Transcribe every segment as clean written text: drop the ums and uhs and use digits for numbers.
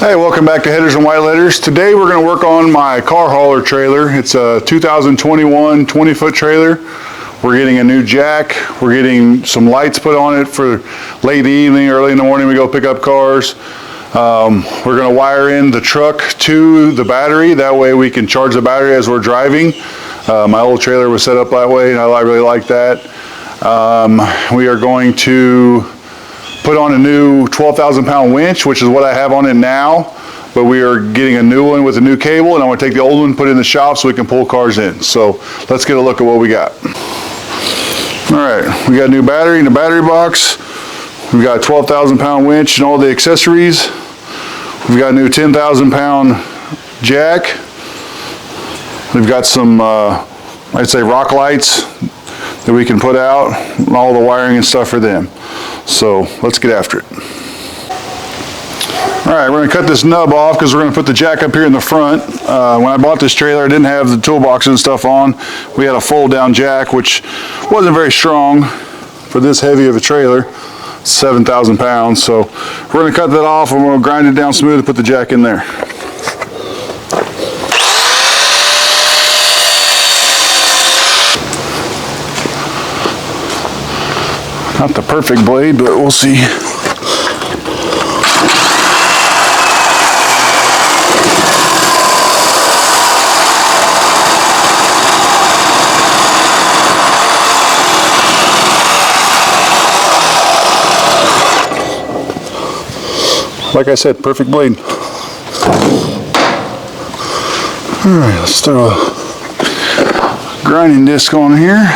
Hey, welcome back to Headers and White Letters. Today we're going to work on my car hauler trailer. It's a 2021 20-foot trailer. We're getting a new jack. We're getting some lights put on it for late in the evening, early in the morning we go pick up cars. We're going to wire in the truck to the battery. That way we can charge the battery as we're driving. My old trailer was set up that way and I really like that. We are going to put on a new 12,000 pound winch, which is what I have on it now, but we are getting a new one with a new cable, and I'm going to take the old one, put it in the shop so we can pull cars in. So let's get a look at what we got. All right, we got a new battery in the battery box. We've got a 12,000 pound winch and all the accessories. We've got a new 10,000 pound jack. We've got some, I'd say, rock lights that we can put out, and all the wiring and stuff for them. So let's get after it. All right, we're going to cut this nub off because we're going to put the jack up here in the front. When I bought this trailer, I didn't have the toolbox and stuff on. We had a fold down jack, which wasn't very strong for this heavy of a trailer, 7,000 pounds. So we're going to cut that off and we'll grind it down smooth and put the jack in there. Not the perfect blade, but we'll see. Like I said, perfect blade. All right, let's throw a grinding disc on here.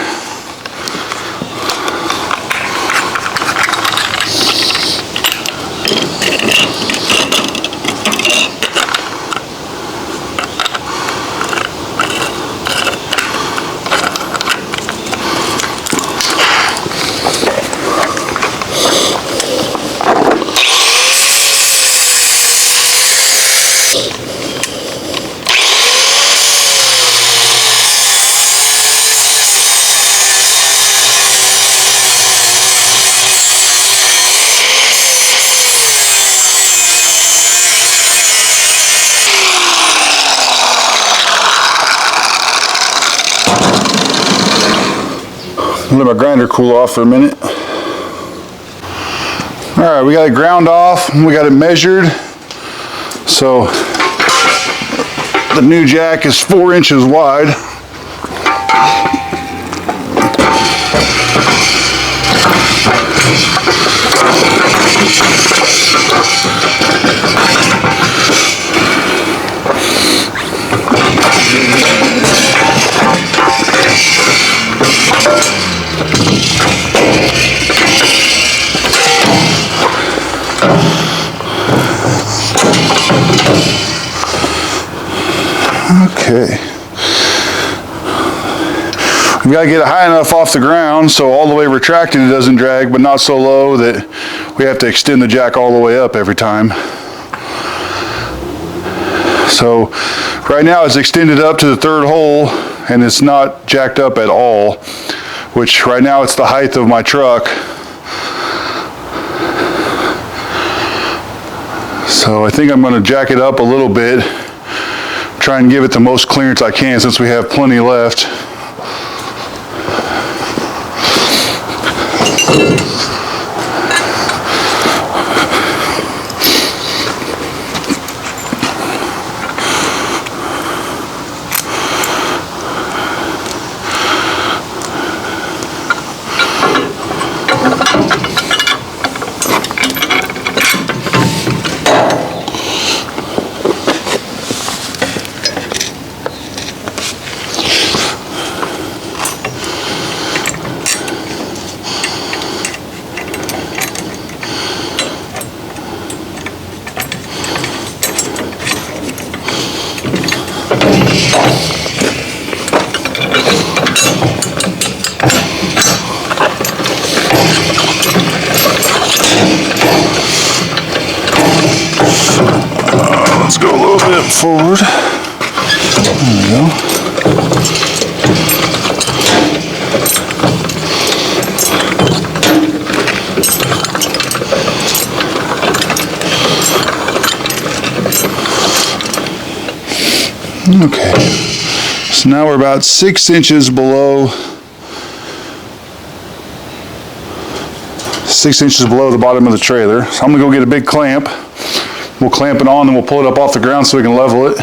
Let my grinder cool off for a minute. All right, we got it ground off, we got it measured. So the new jack is 4 inches wide. Okay. We've got to get it high enough off the ground so all the way retracted it doesn't drag, but not so low that we have to extend the jack all the way up every time. So right now it's extended up to the 3rd hole and it's not jacked up at all, which right now it's the height of my truck. So I think I'm going to jack it up a little bit, try and give it the most clearance I can since we have plenty left. Let's go a little bit forward. There we go. Okay, so now we're about 6 inches below, 6 inches below the bottom of the trailer. So I'm gonna go get a big clamp. We'll clamp it on and we'll pull it up off the ground so we can level it.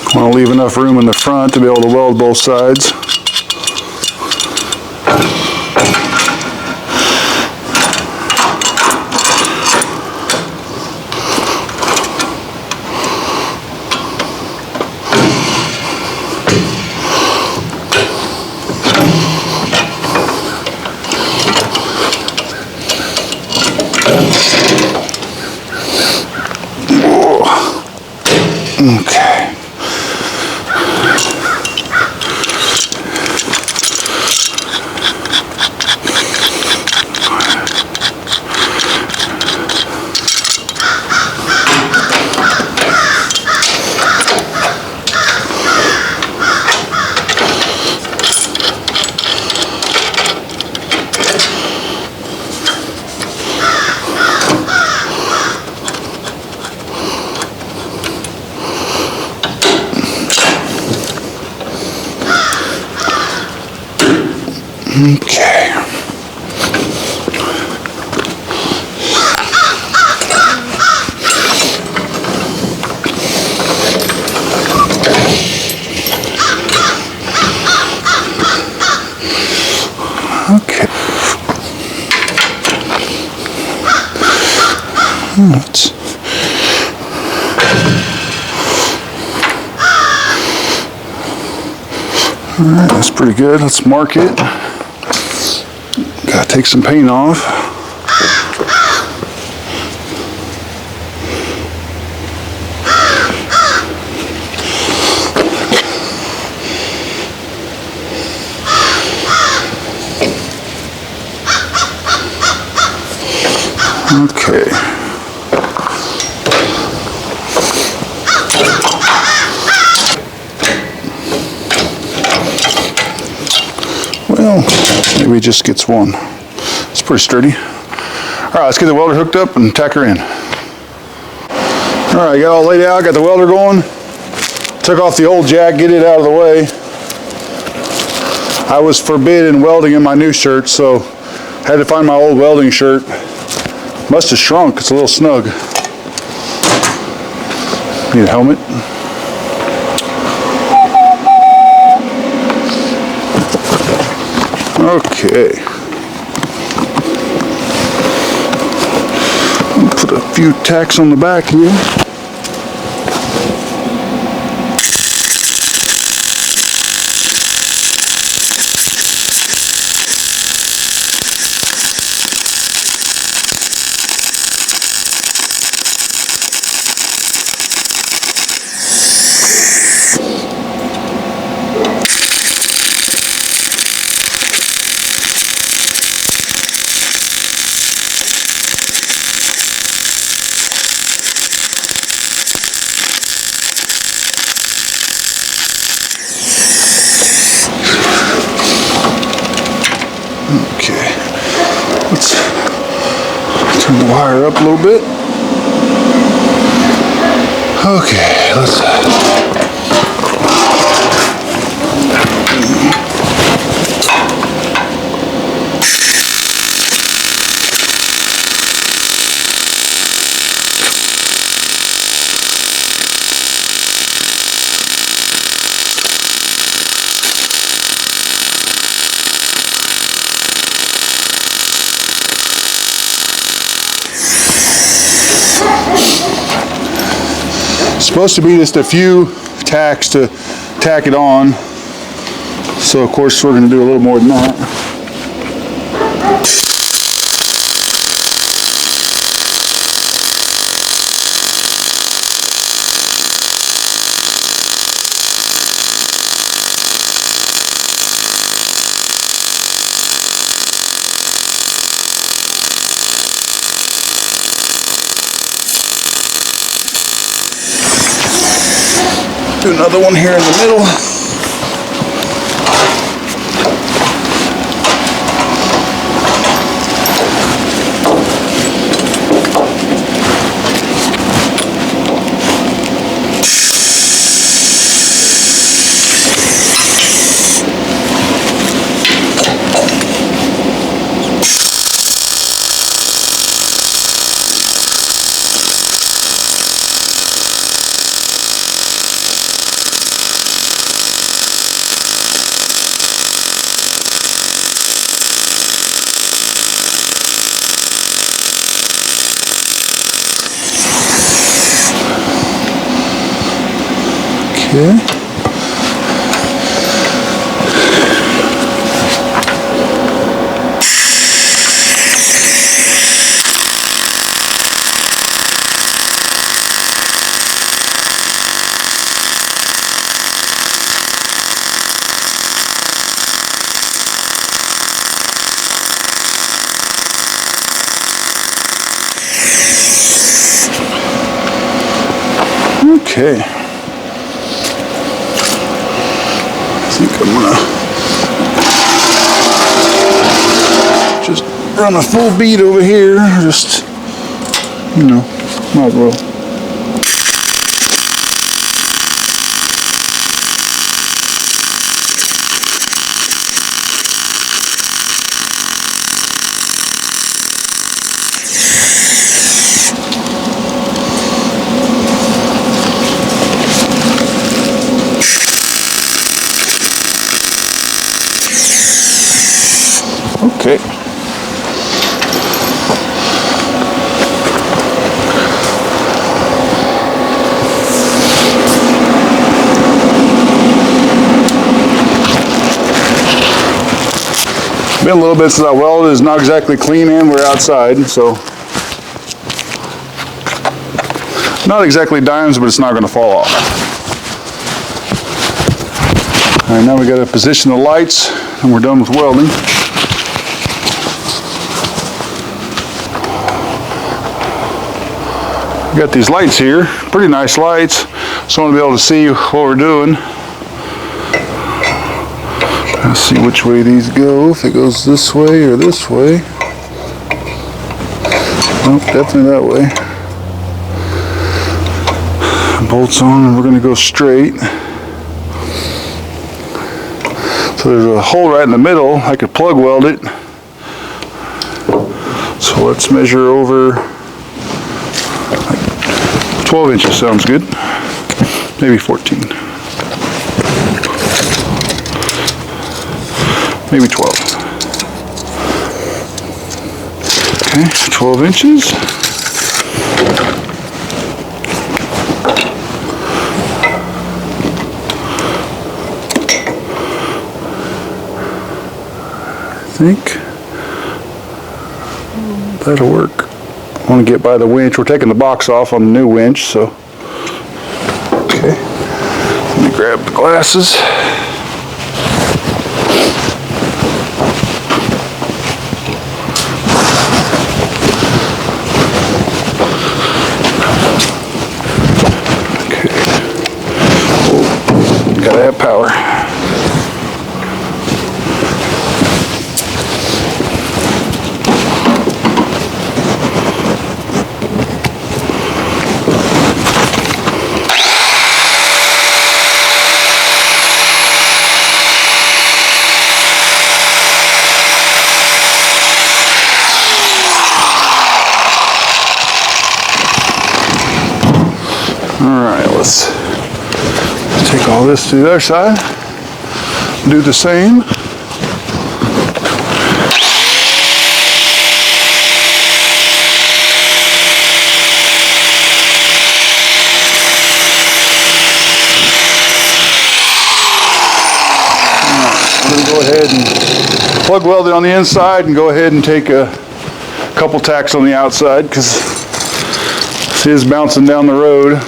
I want to leave enough room in the front to be able to weld both sides. Okay. Okay. Okay. All right, that's pretty good. Let's mark it. Gotta take some paint off. Okay. Well, maybe it just gets one. It's pretty sturdy. All right, let's get the welder hooked up and tack her in. All right, got all laid out, got the welder going. Took off the old jack, get it out of the way. I was forbidden welding in my new shirt, so had to find my old welding shirt. Must have shrunk, it's a little snug. Need a helmet. Okay. Put a few tacks on the back here. Okay, let's turn the wire up a little bit. Okay, let's supposed to be just a few tacks to tack it on. So of course we're going to do a little more than that. another one here in the middle. Okay. Okay. I think I'm gonna just run a full bead over here. Just, you know, might as well. Okay. Been a little bit since I welded. It's not exactly clean and we're outside, so not exactly dimes, but it's not going to fall off. All right, now we got to position the lights and we're done with welding. We got these lights here, pretty nice lights, so I want to be able to see what we're doing. Let's see which way these go, if it goes this way or this way. Oh, definitely that way. Bolts on and we're going to go straight. So there's a hole right in the middle. I could plug weld it. So let's measure over 12 inches sounds good. Maybe 14. Maybe 12. Okay, 12 inches. I think that'll work. I want to get by the winch. We're taking the box off on the new winch, so. Okay. Let me grab the glasses. Okay. Oh, gotta have power. Alright, let's take all this to the other side, do the same. We're going to go ahead and plug weld it on the inside and go ahead and take a couple tacks on the outside because see it's bouncing down the road.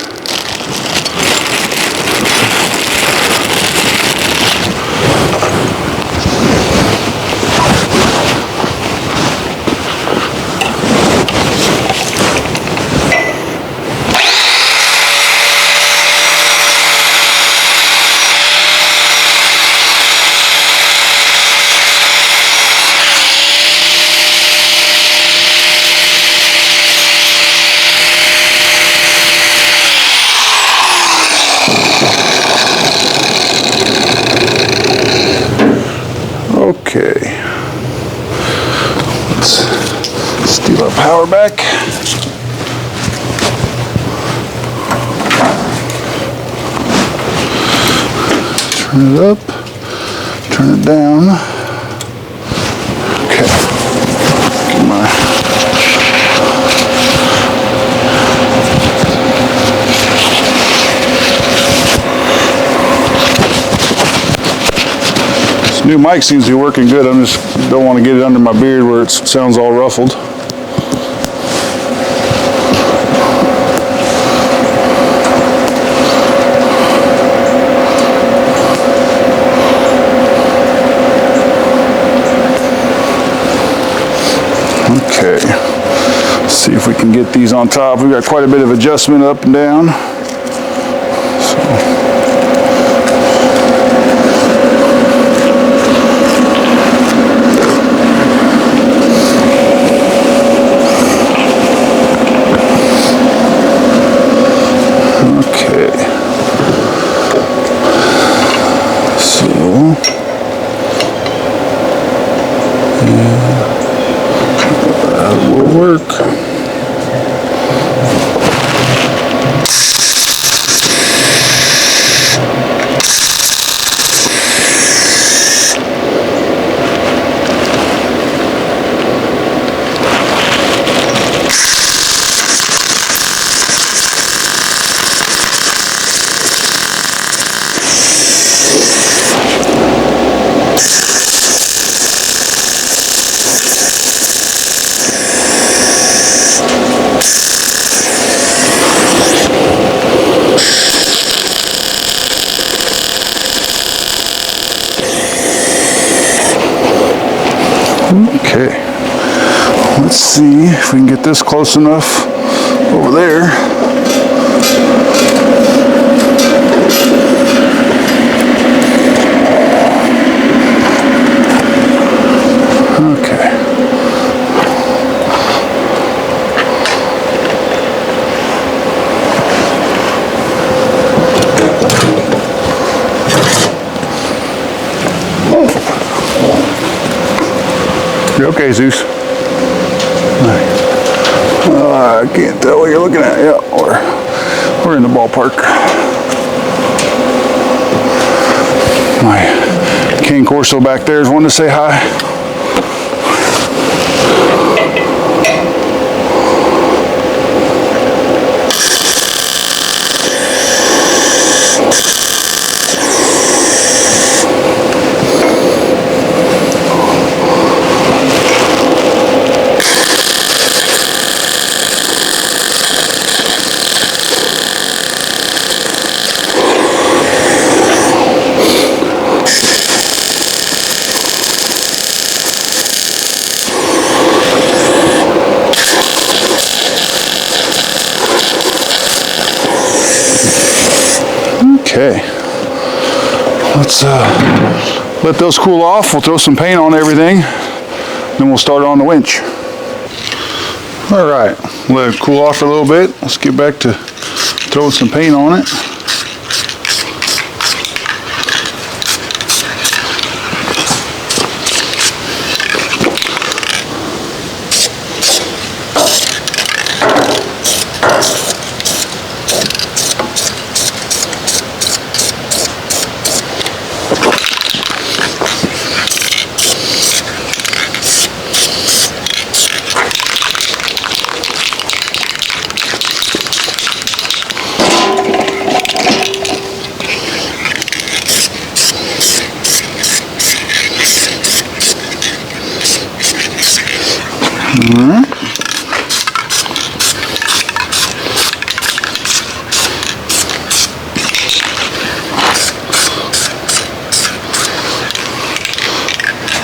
Okay. Let's steal our power back. Turn it up, turn it down. Okay. Get my this new mic seems to be working good. I just don't want to get it under my beard where it sounds all ruffled. Okay, let's see if we can get these on top. We've got quite a bit of adjustment up and down. Okay, so that will work. Okay, let's see if we can get this close enough over there. Okay. You're okay, Zeus. I can't tell what you're looking at. Yeah, we're in the ballpark. My King Corso back there is wanting to say hi. Okay, let's let those cool off. We'll throw some paint on everything, then we'll start on the winch. All right, let it cool off for a little bit. Let's get back to throwing some paint on it.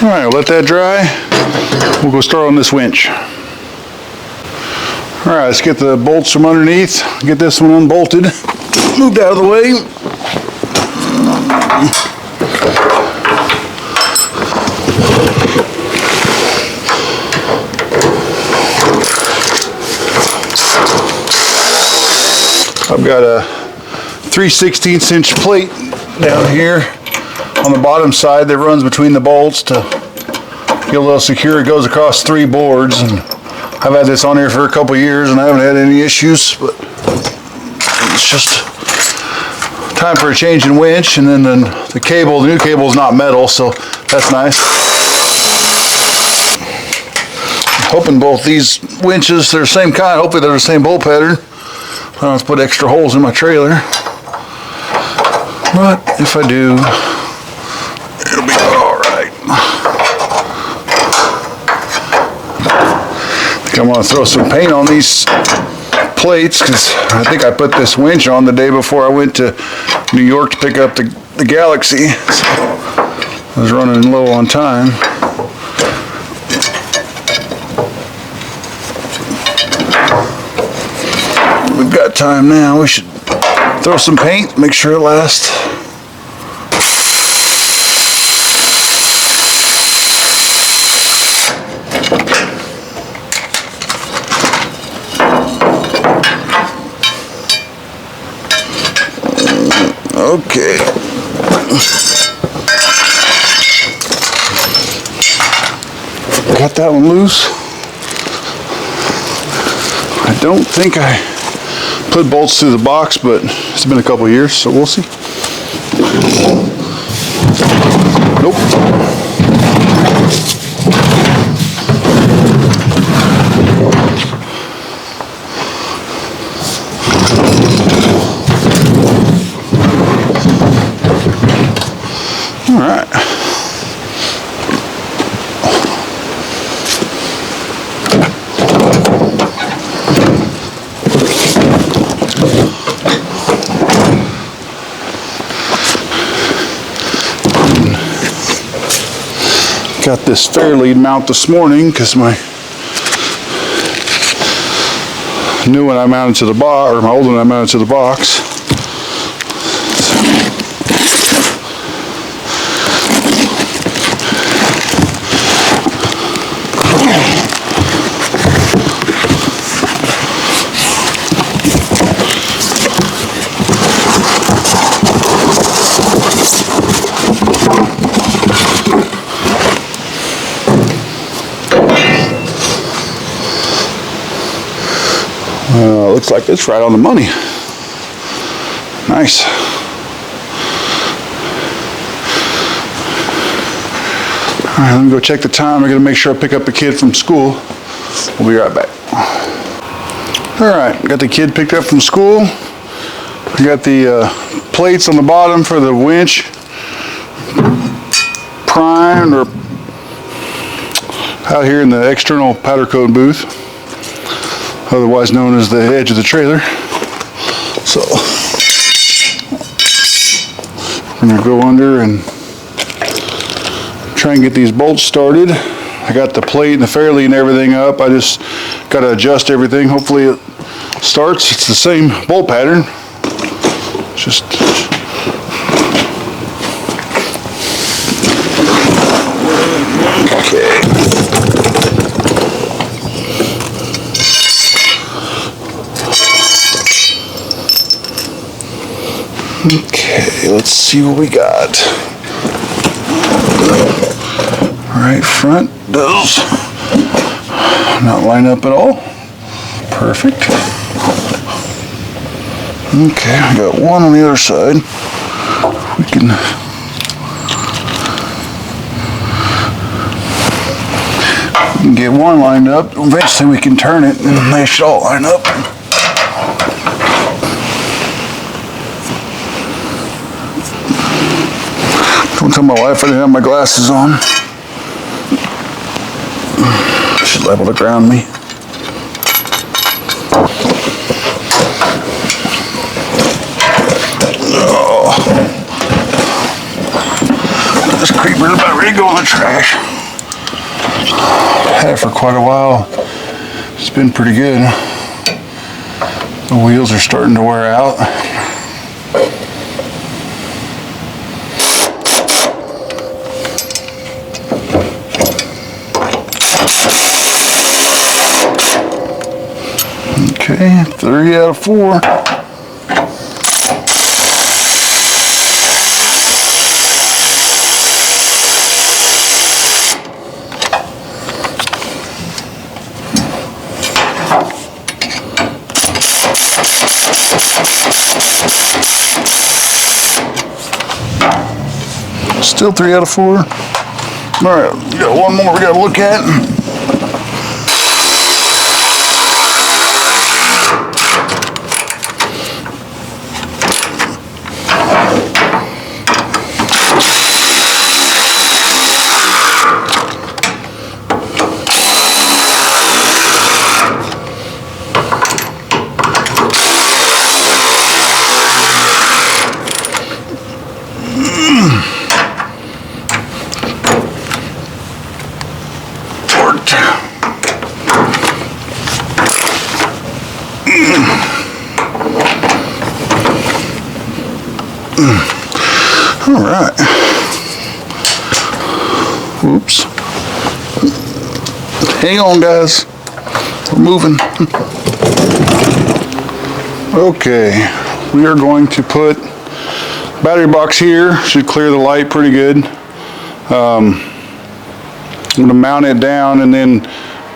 All right, let that dry. We'll go start on this winch. All right, let's get the bolts from underneath. Get this one unbolted. Moved out of the way. I've got a 3/16 inch plate down here on the bottom side that runs between the bolts to get a little secure. It goes across 3 boards, and I've had this on here for a couple years and I haven't had any issues, but it's just time for a change in winch. And then the cable, the new cable is not metal, so that's nice. I'm hoping both these winches, they're the same kind, hopefully they're the same bolt pattern. I don't have to put extra holes in my trailer. But if I do, it'll be all right. I think I'm going to throw some paint on these plates, because I think I put this winch on the day before I went to New York to pick up the Galaxy. So I was running low on time. We've got time now. We should throw some paint, make sure it lasts. Okay. Got that one loose. I don't think I put bolts through the box, but it's been a couple years, so we'll see. Nope. All right. Got this Fairlead mount this morning because my new one I mounted to the box, or my old one I mounted to the box. Looks like it's right on the money. Nice. All right, let me go check the time. I'm gonna make sure I pick up the kid from school. We'll be right back. All right, got the kid picked up from school. I got the plates on the bottom for the winch primed, or out here in the external powder coat booth, otherwise known as the edge of the trailer. So I'm gonna go under and try and get these bolts started. I got the plate and the Fairlead and everything up. I just gotta adjust everything. Hopefully it starts. It's the same bolt pattern. Just okay. Okay, let's see what we got. Right front does not line up at all. Perfect. Okay, I got one on the other side. We can get one lined up. Eventually we can turn it and they should all line up. Don't tell my wife I didn't have my glasses on. She's liable to ground me. Oh. This creeper's about ready to go in the trash. Had it for quite a while. It's been pretty good. The wheels are starting to wear out. Okay, 3 out of 4. Still 3 out of 4. All right, we got one more we got to look at. All right. Oops. Hang on, guys. We're moving. Okay. We are going to put battery box here. Should clear the light pretty good. I'm going to mount it down, and then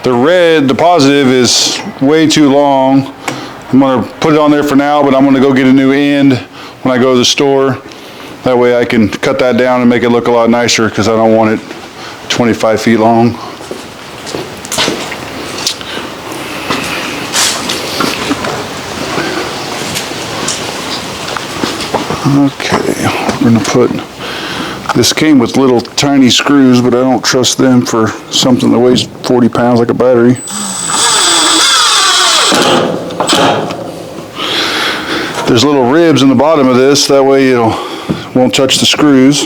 the positive is way too long. I'm going to put it on there for now, but I'm going to go get a new end when I go to the store. That way I can cut that down and make it look a lot nicer, because I don't want it 25 feet long. Okay, we're going to put, this came with little tiny screws, but I don't trust them for something that weighs 40 pounds like a battery. There's little ribs in the bottom of this, that way it won't touch the screws.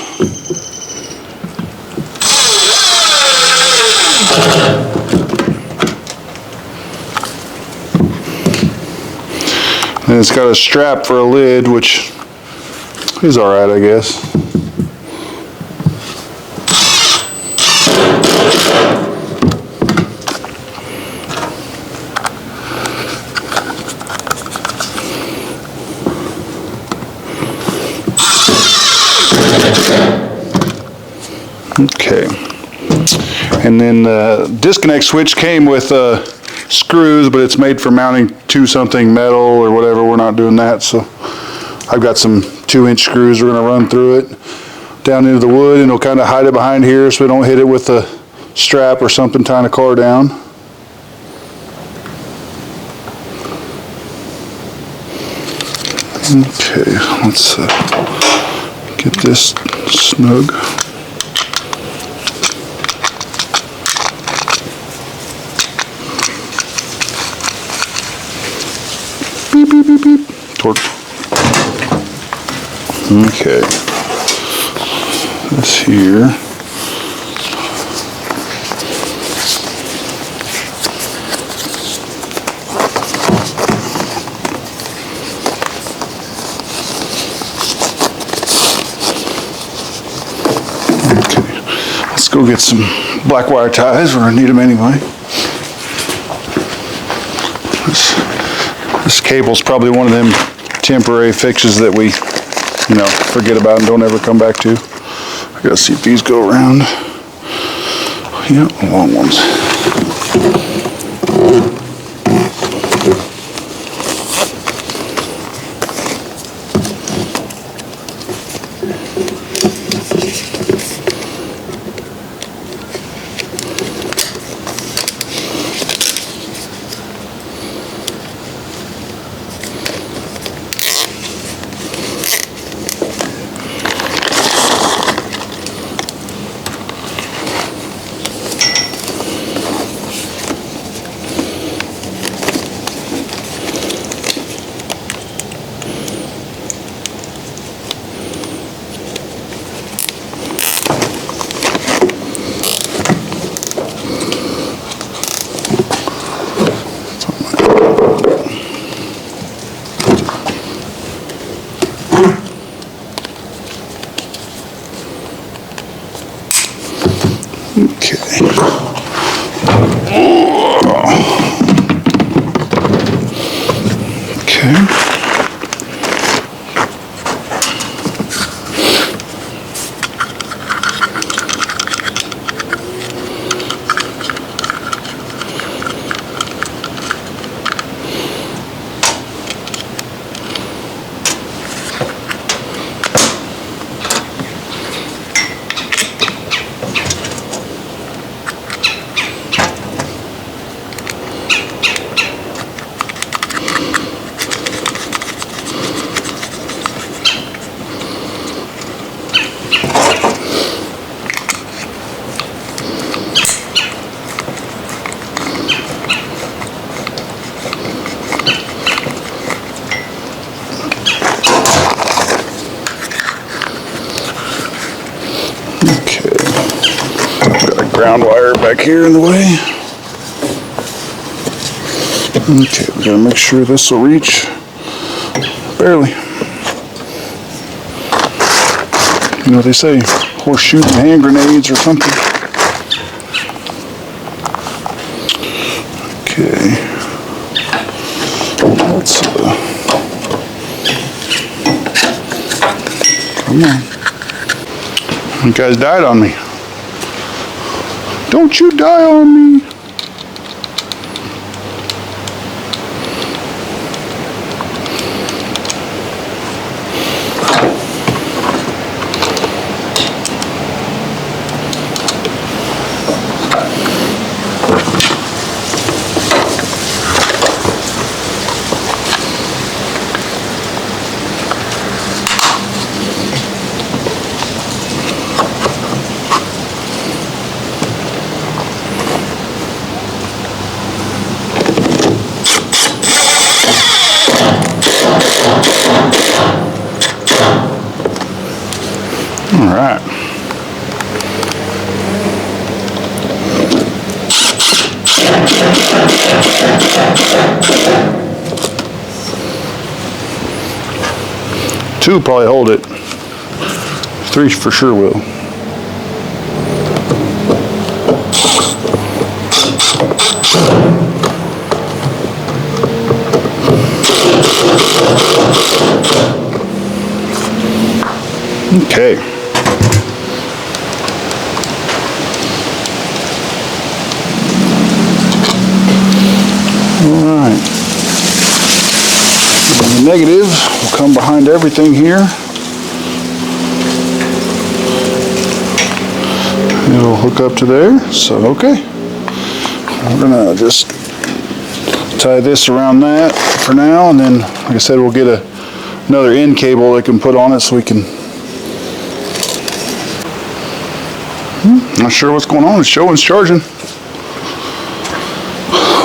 And it's got a strap for a lid, which is alright, I guess. Okay, and then the disconnect switch came with screws, but it's made for mounting to something metal or whatever. We're not doing that, so I've got some 2-inch screws. We're going to run through it down into the wood, and we'll kind of hide it behind here so we don't hit it with a strap or something tying a car down. Okay, let's get this snug. Beep, beep, beep, beep. Torque. Okay. This here. Okay. Let's go get some black wire ties. We're going to need them anyway. This cable's probably one of them temporary fixes that we, forget about and don't ever come back to. I gotta see if these go around. Yeah, long ones. ground wire back here in the way. Okay, we gotta make sure this will reach. Barely. You know what they say, horseshoes and hand grenades or something. Okay. Let's come on. You guys died on me. Don't you die on me. All right. Two will probably hold it. Three for sure will. Okay. All right. And the negative will come behind everything here. It'll hook up to there. So, okay. We're gonna just tie this around that for now, and then, like I said, we'll get another end cable that can put on it so we can. Not sure what's going on. It's showing it's charging.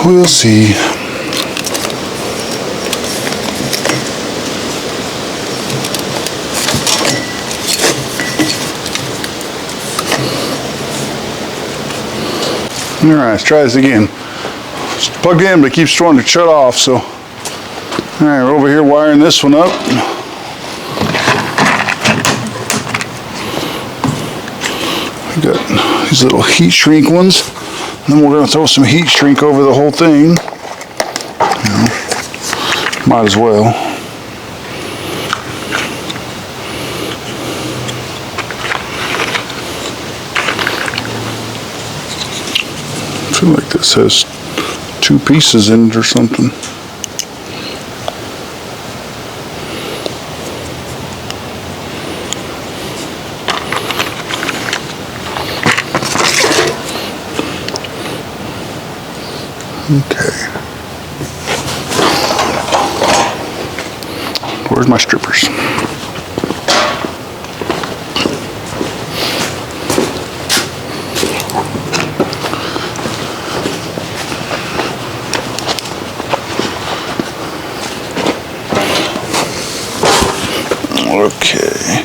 We'll see. All right, let's try this again. It's plugged in, but it keeps wanting to shut off. So, all right, we're over here wiring this one up. We got these little heat shrink ones. And then we're going to throw some heat shrink over the whole thing. You know, might as well. I feel like this has two pieces in it or something. Okay. Where's my strippers? Okay.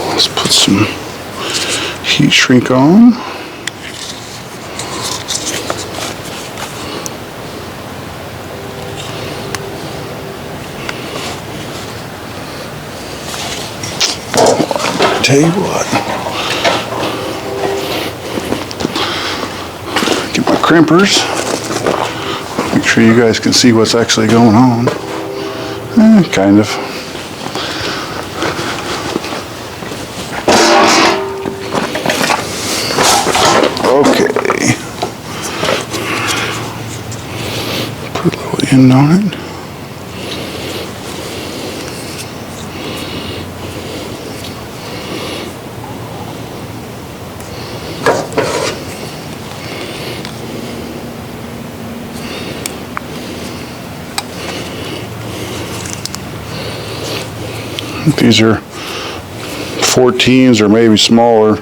Let's put some heat shrink on. Tell you what, get my crimpers, make sure you guys can see what's actually going on. Kind of. Okay. Put a little end on it. These are 14s or maybe smaller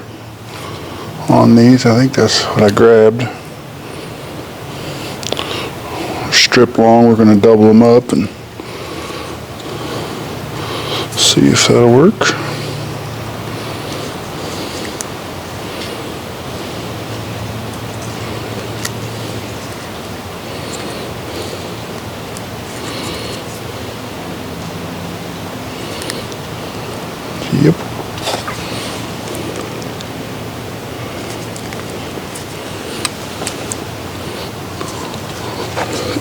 on these. I think that's what I grabbed. Strip long, we're going to double them up and see if that'll work.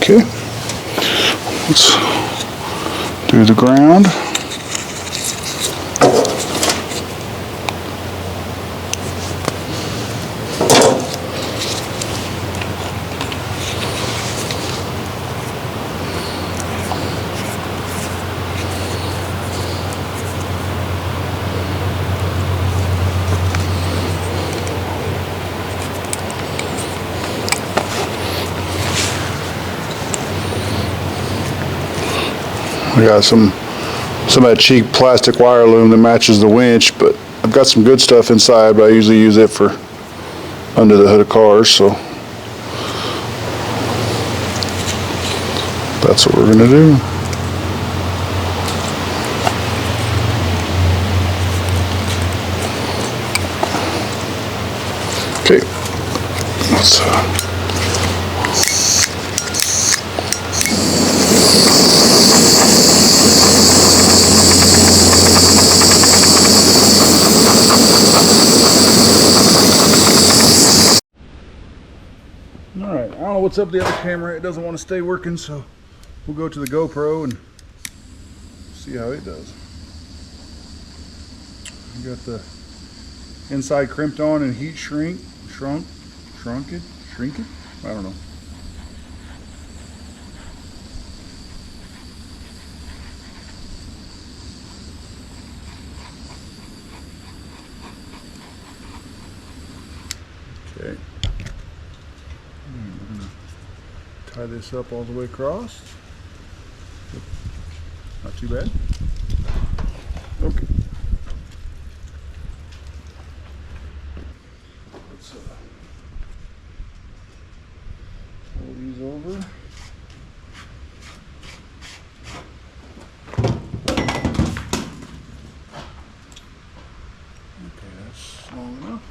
Okay, let's do the ground. I got some of that cheap plastic wire loom that matches the winch, but I've got some good stuff inside, but I usually use it for under the hood of cars, so that's what we're gonna do. Okay, let's Alright, I don't know what's up with the other camera. It doesn't want to stay working, so we'll go to the GoPro and see how it does. We got the inside crimped on and heat shrink, shrunk it? I don't know. Okay. We're gonna tie this up all the way across. Not too bad. Okay. Let's pull these over. Okay, that's long enough.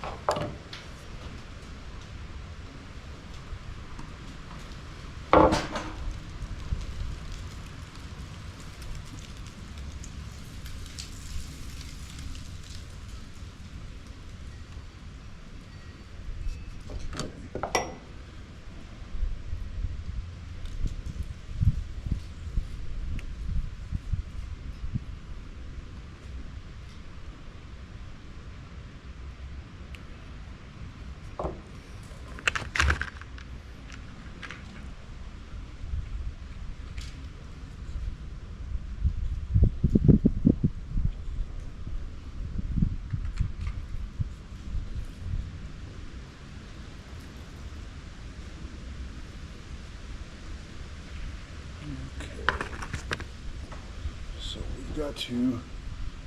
So we've got to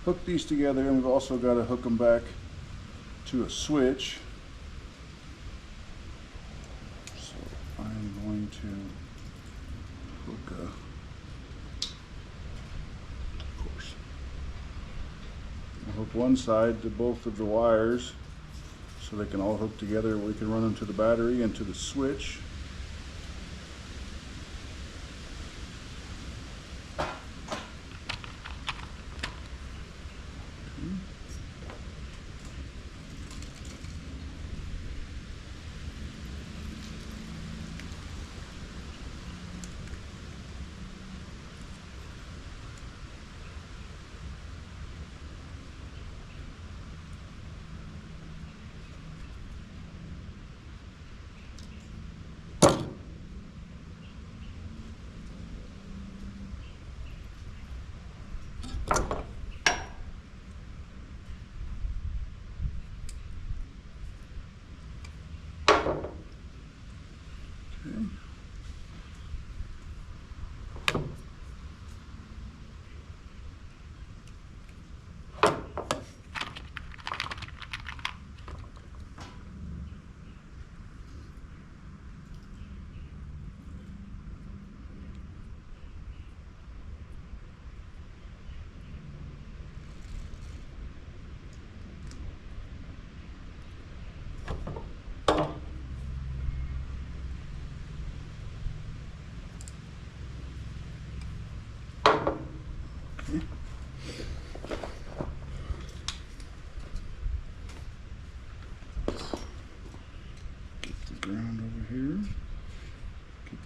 hook these together, and we've also got to hook them back to a switch. So I'm going to hook of course, I'll hook one side to both of the wires so they can all hook together. We can run them to the battery and to the switch.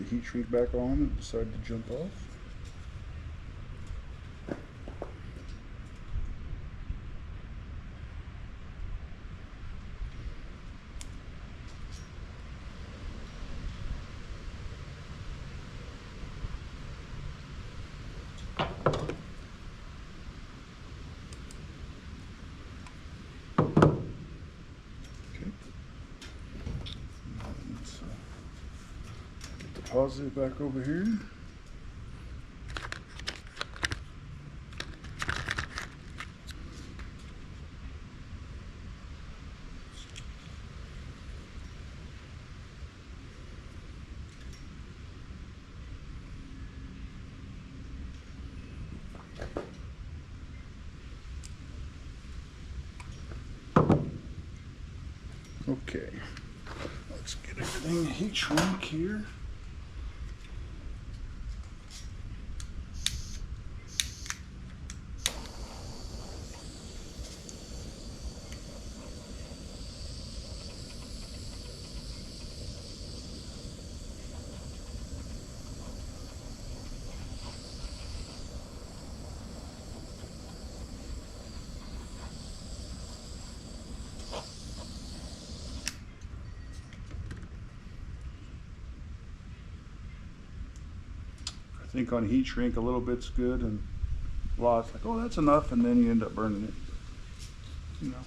the heat shrink back on and decided to jump off. Positive back over here. Okay, let's get everything heat shrink here. I think on heat shrink a little bit's good and lots like, oh, that's enough, and then you end up burning it, you know,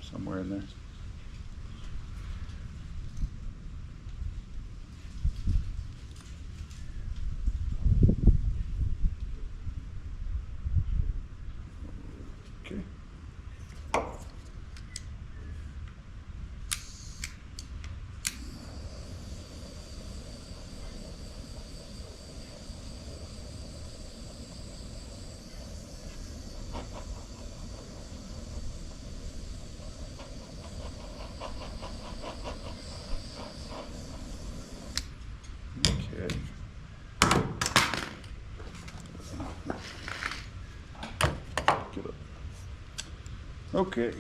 somewhere in there. Okay. Okay.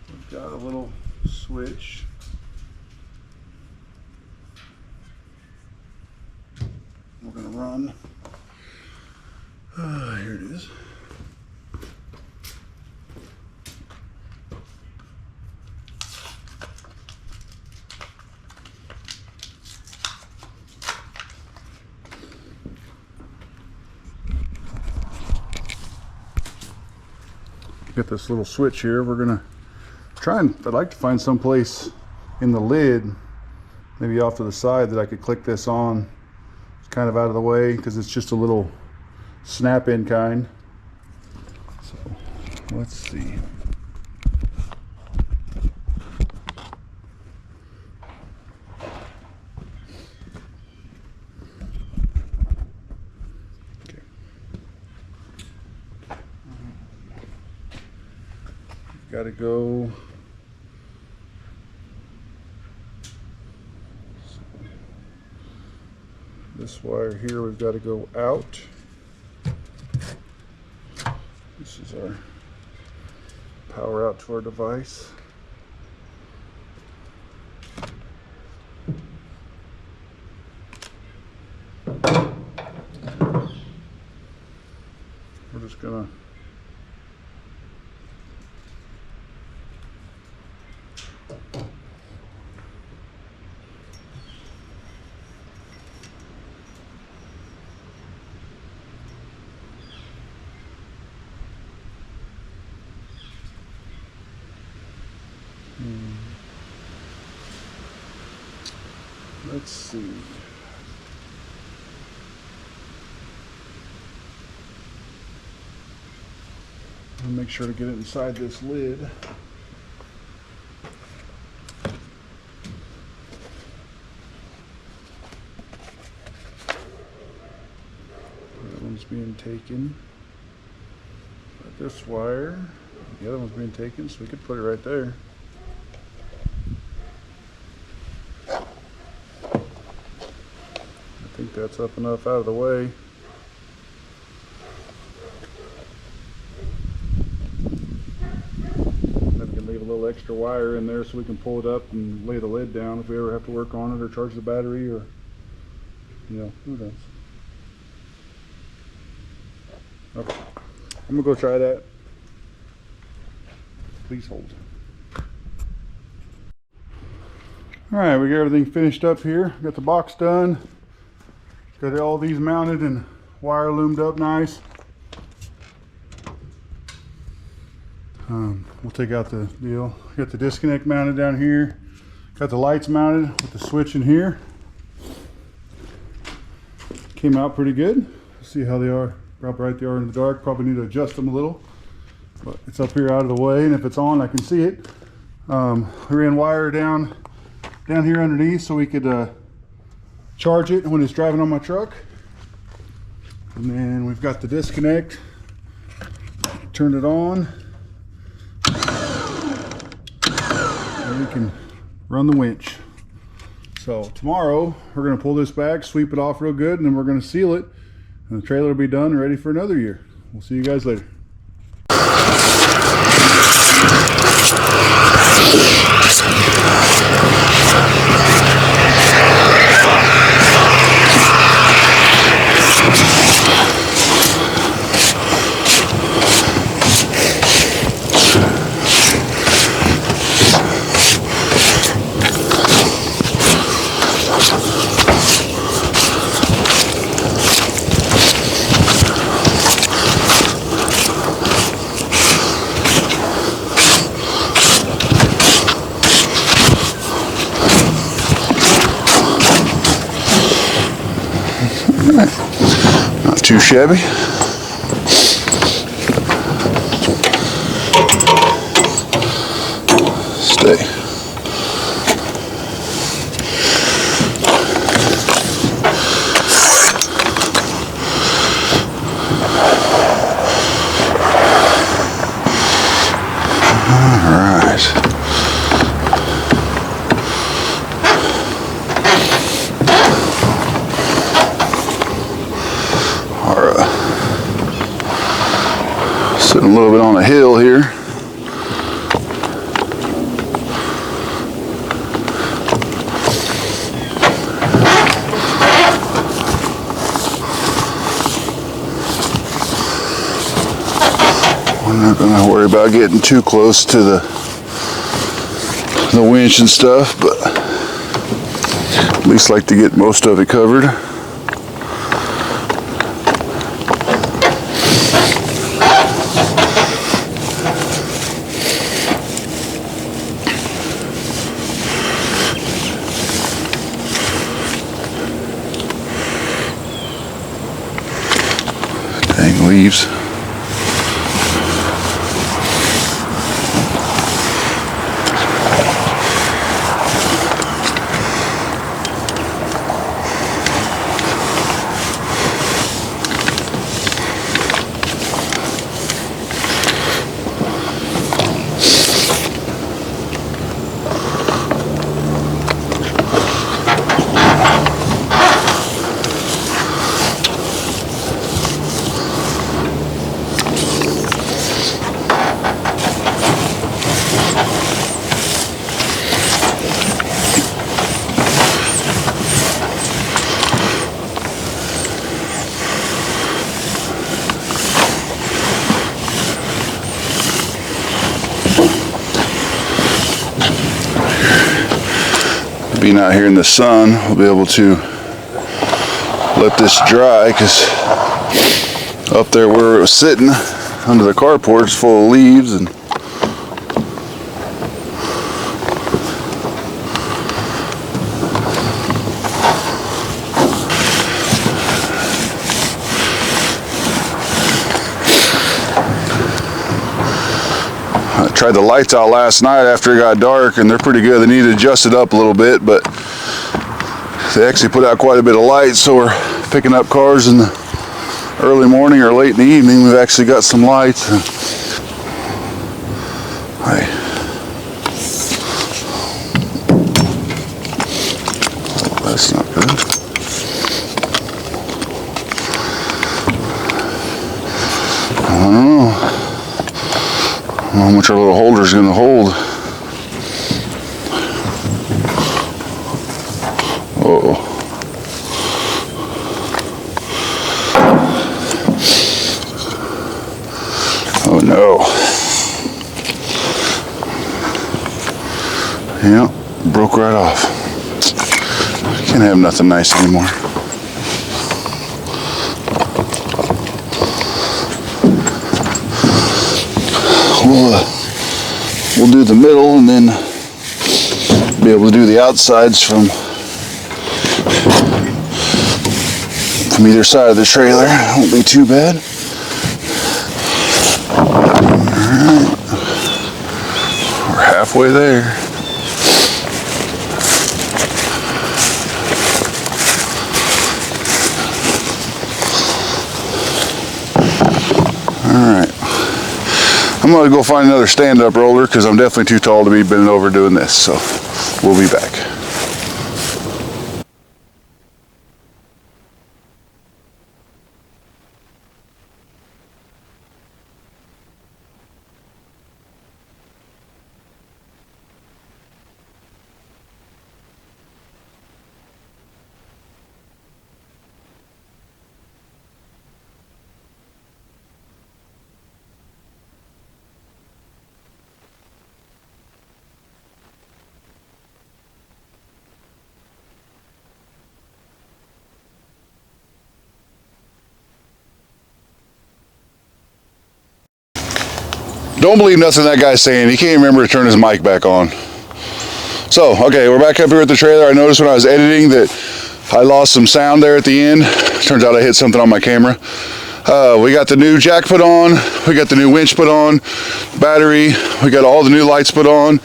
We've got a little switch. We're going to run. Here it is. Get this little switch here. We're gonna try and, I'd like to find some place in the lid, maybe off to the side, that I could click this on. It's kind of out of the way because it's just a little snap-in kind. So let's see. Got to go. This wire here, we've got to go out. This is our power out to our device. We're just gonna let's see. I'll make sure to get it inside this lid. That one's being taken. Got this wire. The other one's being taken, so we could put it right there. I think that's up enough out of the way. extra wire in there so we can pull it up and lay the lid down if we ever have to work on it or charge the battery, or, you know, who knows. Okay, I'm gonna go try that. Please hold. All right, we got everything finished up here. Got the box done. Got all these mounted and wire loomed up nice. We'll take out the deal. Got the disconnect mounted down here. Got the lights mounted with the switch in here. Came out pretty good. See how they are, how bright they are in the dark. Probably need to adjust them a little, but it's up here out of the way, and if it's on, I can see it. We ran wire down here underneath so we could charge it when it's driving on my truck. And then we've got the disconnect. Turn it on. And we can run the winch. So tomorrow we're going to pull this back, sweep it off real good, and then we're going to seal it. And the trailer will be done and ready for another year. We'll see you guys later. Not too shabby. Stay. All right. Sitting a little bit on a hill here. I'm not going to worry about getting too close to the winch and stuff, but at least like to get most of it covered. Dang leaves. Being out here in the sun, we'll be able to let this dry, because up there where it was sitting under the carport is full of leaves, and I tried the lights out last night after it got dark, and they're pretty good. They need to adjust it up a little bit, but they actually put out quite a bit of light, so we're picking up cars in the early morning or late in the evening. We've actually got some lights. Hey. Oh, that's not good. I don't know how much our little holder is going to hold. Oh no. Yep, broke right off. Can't have nothing nice anymore. We'll do the middle and then be able to do the outsides from either side of the trailer. Won't be too bad. Alright. We're halfway there. Alright. I'm going to go find another stand-up roller because I'm definitely too tall to be bending over doing this. So we'll be back. Don't believe nothing that guy's saying. He can't remember to turn his mic back on. So, okay, we're back up here at the trailer. I noticed when I was editing that I lost some sound there at the end. Turns out I hit something on my camera. We got the new jack put on. We got the new winch put on. Battery. We got all the new lights put on.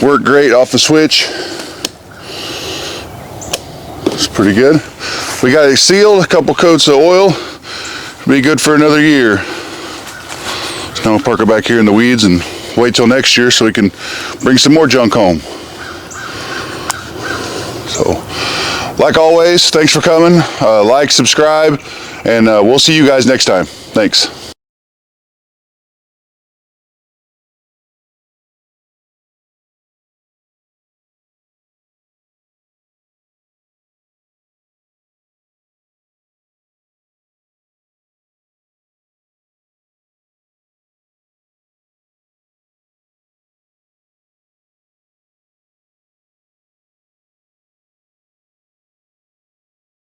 Worked great off the switch. It's pretty good. We got it sealed, a couple coats of oil. Be good for another year. So now we'll park it back here in the weeds and wait till next year so we can bring some more junk home. So, like always, thanks for coming. Like, subscribe, and we'll see you guys next time. Thanks.